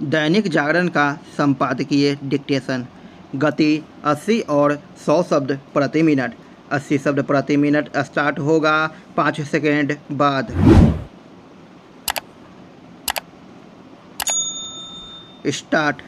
दैनिक जागरण का संपादकीय डिक्टेशन। गति 80 और 100 शब्द प्रति मिनट। 80 शब्द प्रति मिनट स्टार्ट होगा 5 सेकेंड बाद। स्टार्ट।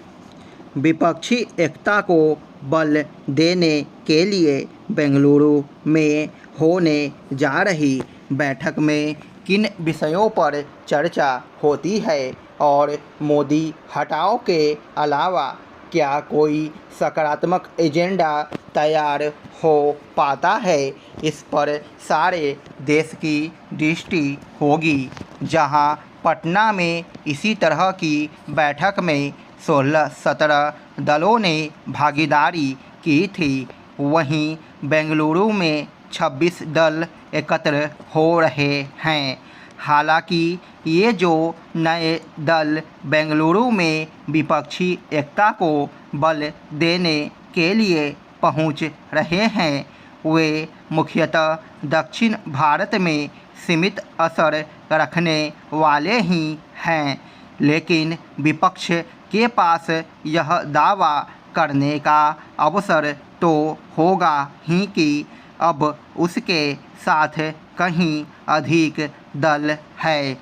विपक्षी एकता को बल देने के लिए बेंगलुरु में होने जा रही बैठक में किन विषयों पर चर्चा होती है और मोदी हटाओ के अलावा क्या कोई सकारात्मक एजेंडा तैयार हो पाता है, इस पर सारे देश की दृष्टि होगी। जहां पटना में इसी तरह की बैठक में 16-17 दलों ने भागीदारी की थी, वहीं बेंगलुरु में 26 दल एकत्र हो रहे हैं। हालांकि ये जो नए दल बेंगलुरु में विपक्षी एकता को बल देने के लिए पहुंच रहे हैं, वे मुख्यतः दक्षिण भारत में सीमित असर रखने वाले ही हैं। लेकिन विपक्ष के पास यह दावा करने का अवसर तो होगा ही कि अब उसके साथ कहीं अधिक दल है।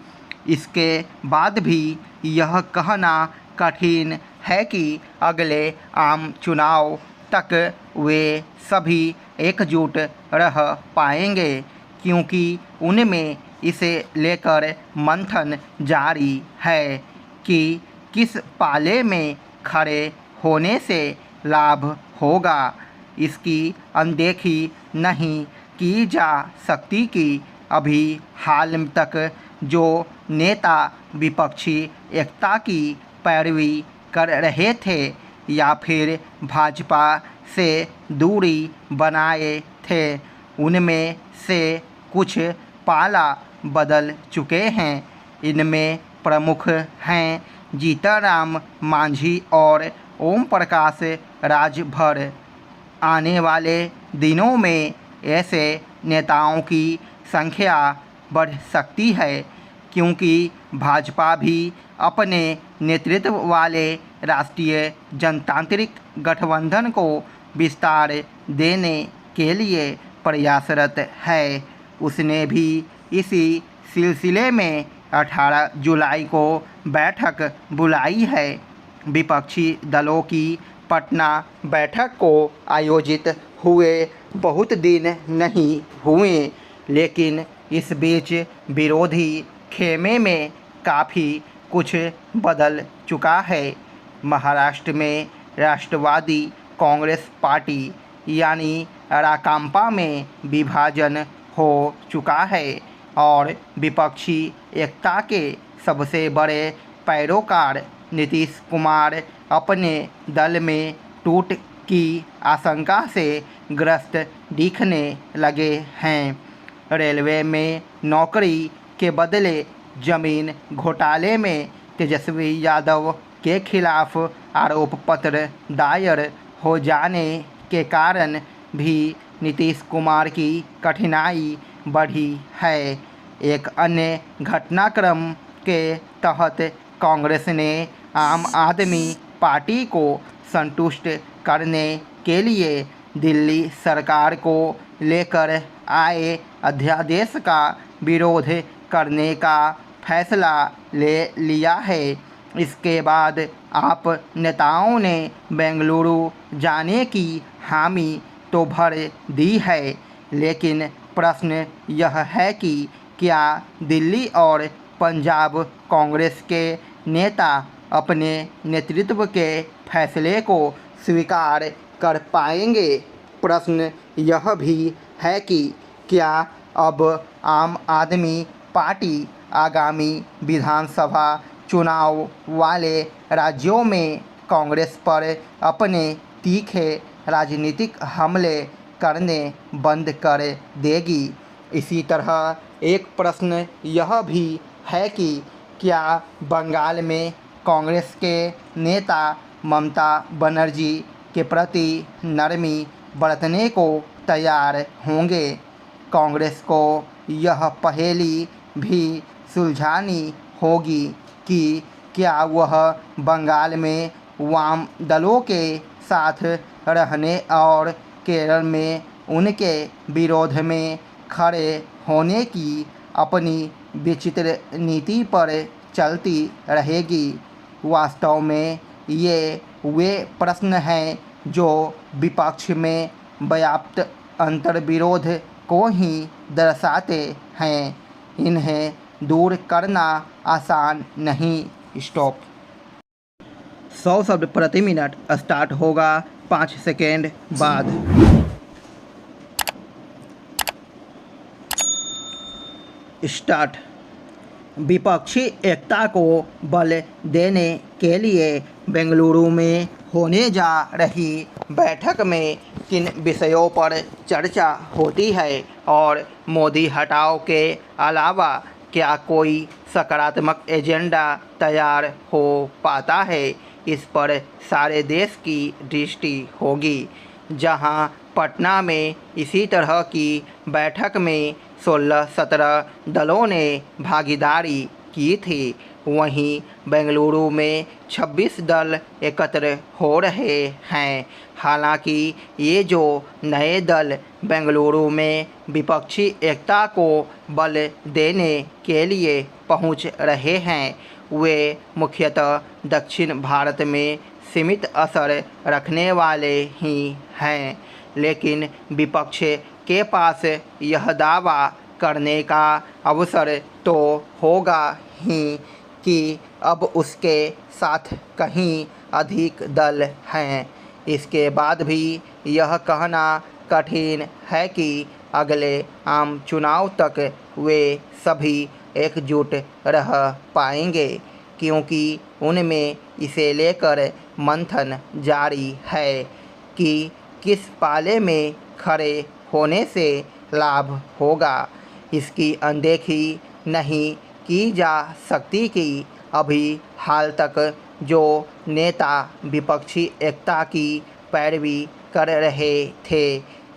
इसके बाद भी यह कहना कठिन है कि अगले आम चुनाव तक वे सभी एकजुट रह पाएंगे, क्योंकि उनमें इसे लेकर मंथन जारी है कि किस पाले में खड़े होने से लाभ होगा। इसकी अनदेखी नहीं की जा सकती कि अभी हाल तक जो नेता विपक्षी एकता की पैरवी कर रहे थे या फिर भाजपा से दूरी बनाए थे, उनमें से कुछ पाला बदल चुके हैं। इनमें प्रमुख हैं जीतनराम मांझी और ओम प्रकाश राजभर। आने वाले दिनों में ऐसे नेताओं की संख्या बढ़ सकती है, क्योंकि भाजपा भी अपने नेतृत्व वाले राष्ट्रीय जनतांत्रिक गठबंधन को विस्तार देने के लिए प्रयासरत है। उसने भी इसी सिलसिले में 18 जुलाई को बैठक बुलाई है। विपक्षी दलों की पटना बैठक को आयोजित हुए बहुत दिन नहीं हुए, लेकिन इस बीच विरोधी खेमे में काफ़ी कुछ बदल चुका है। महाराष्ट्र में राष्ट्रवादी कांग्रेस पार्टी यानी राकांपा में विभाजन हो चुका है और विपक्षी एकता के सबसे बड़े पैरोकार नीतीश कुमार अपने दल में टूट की आशंका से ग्रस्त दिखने लगे हैं। रेलवे में नौकरी के बदले जमीन घोटाले में तेजस्वी यादव के खिलाफ आरोप पत्र दायर हो जाने के कारण भी नीतीश कुमार की कठिनाई बढ़ी है। एक अन्य घटनाक्रम के तहत कांग्रेस ने आम आदमी पार्टी को संतुष्ट करने के लिए दिल्ली सरकार को लेकर आए अध्यादेश का विरोध करने का फैसला ले लिया है। इसके बाद आप नेताओं ने बेंगलुरु जाने की हामी तो भर दी है, लेकिन प्रश्न यह है कि क्या दिल्ली और पंजाब कांग्रेस के नेता अपने नेतृत्व के फैसले को स्वीकार कर पाएंगे। प्रश्न यह भी है कि क्या अब आम आदमी पार्टी आगामी विधानसभा चुनाव वाले राज्यों में कांग्रेस पर अपने तीखे राजनीतिक हमले करने बंद कर देगी। इसी तरह एक प्रश्न यह भी है कि क्या बंगाल में कांग्रेस के नेता ममता बनर्जी के प्रति नरमी बरतने को तैयार होंगे। कांग्रेस को यह पहेली भी सुलझानी होगी कि क्या वह बंगाल में वाम दलों के साथ रहने और केरल में उनके विरोध में खड़े होने की अपनी विचित्र नीति पर चलती रहेगी? वास्तव में ये वे प्रश्न हैं जो विपक्ष में व्याप्त अंतर्विरोध को ही दर्शाते हैं। इन्हें दूर करना आसान नहीं। स्टॉप। 100 शब्द प्रति मिनट स्टार्ट होगा 5 सेकेंड बाद। स्टार्ट। विपक्षी एकता को बल देने के लिए बेंगलुरु में होने जा रही बैठक में किन विषयों पर चर्चा होती है और मोदी हटाओ के अलावा क्या कोई सकारात्मक एजेंडा तैयार हो पाता है, इस पर सारे देश की दृष्टि होगी। जहां पटना में इसी तरह की बैठक में 16-17 दलों ने भागीदारी की थी, वहीं बेंगलुरु में 26 दल एकत्र हो रहे हैं। हालांकि ये जो नए दल बेंगलुरु में विपक्षी एकता को बल देने के लिए पहुंच रहे हैं, वे मुख्यतः दक्षिण भारत में सीमित असर रखने वाले ही हैं। लेकिन विपक्ष के पास यह दावा करने का अवसर तो होगा ही कि अब उसके साथ कहीं अधिक दल हैं। इसके बाद भी यह कहना कठिन है कि अगले आम चुनाव तक वे सभी एकजुट रह पाएंगे, क्योंकि उनमें इसे लेकर मंथन जारी है कि किस पाले में खड़े होने से लाभ होगा। इसकी अनदेखी नहीं की जा सकती कि अभी हाल तक जो नेता विपक्षी एकता की पैरवी कर रहे थे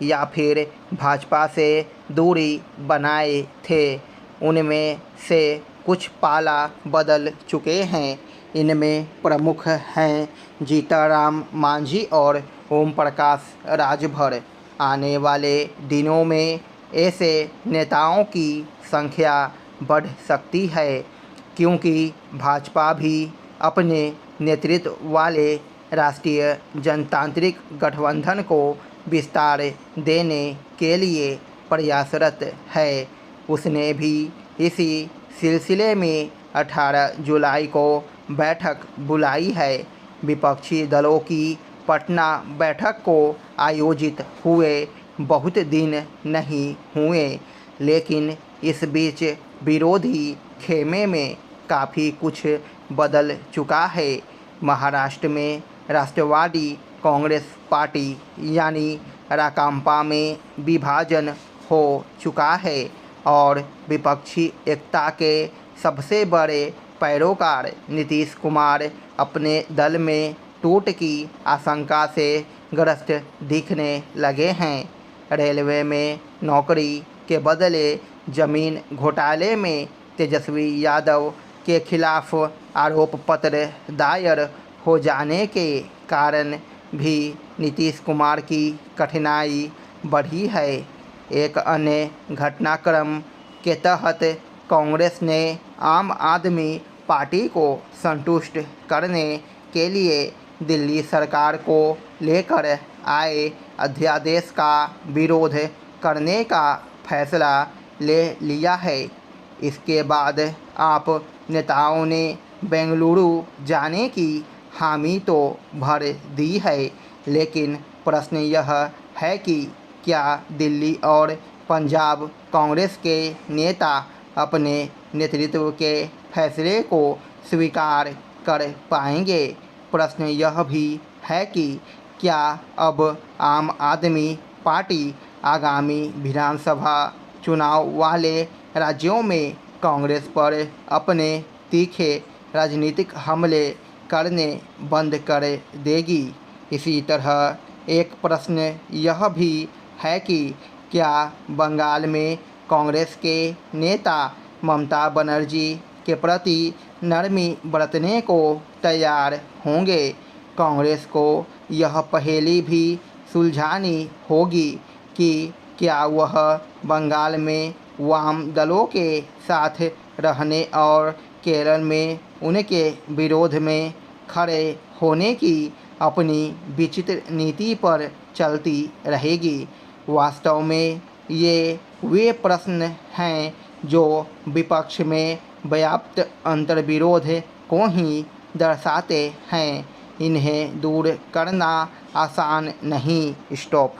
या फिर भाजपा से दूरी बनाए थे, उनमें से कुछ पाला बदल चुके हैं। इनमें प्रमुख हैं जीतनराम मांझी और ओम प्रकाश राजभर। आने वाले दिनों में ऐसे नेताओं की संख्या बढ़ सकती है, क्योंकि भाजपा भी अपने नेतृत्व वाले राष्ट्रीय जनतांत्रिक गठबंधन को विस्तार देने के लिए प्रयासरत है। उसने भी इसी सिलसिले में 18 जुलाई को बैठक बुलाई है। विपक्षी दलों की पटना बैठक को आयोजित हुए बहुत दिन नहीं हुए, लेकिन इस बीच विरोधी खेमे में काफ़ी कुछ बदल चुका है। महाराष्ट्र में राष्ट्रवादी कांग्रेस पार्टी यानी राकांपा में विभाजन हो चुका है और विपक्षी एकता के सबसे बड़े पैरोकार नीतीश कुमार अपने दल में टूट की आशंका से ग्रस्त दिखने लगे हैं। रेलवे में नौकरी के बदले जमीन घोटाले में तेजस्वी यादव के खिलाफ आरोप पत्र दायर हो जाने के कारण भी नीतीश कुमार की कठिनाई बढ़ी है। एक अन्य घटनाक्रम के तहत कांग्रेस ने आम आदमी पार्टी को संतुष्ट करने के लिए दिल्ली सरकार को लेकर आए अध्यादेश का विरोध करने का फैसला ले लिया है। इसके बाद आप नेताओं ने बेंगलुरु जाने की हामी तो भर दी है, लेकिन प्रश्न यह है कि क्या दिल्ली और पंजाब कांग्रेस के नेता अपने नेतृत्व के फैसले को स्वीकार कर पाएंगे। प्रश्न यह भी है कि क्या अब आम आदमी पार्टी आगामी विधानसभा चुनाव वाले राज्यों में कांग्रेस पर अपने तीखे राजनीतिक हमले करने बंद कर देगी। इसी तरह एक प्रश्न यह भी है कि क्या बंगाल में कांग्रेस के नेता ममता बनर्जी के प्रति नरमी बरतने को तैयार होंगे। कांग्रेस को यह पहेली भी सुलझानी होगी कि क्या वह बंगाल में वाम दलों के साथ रहने और केरल में उनके विरोध में खड़े होने की अपनी विचित्र नीति पर चलती रहेगी। वास्तव में ये वे प्रश्न हैं जो विपक्ष में व्याप्त अंतर्विरोध को ही दर्शाते हैं। इन्हें दूर करना आसान नहीं। स्टॉप।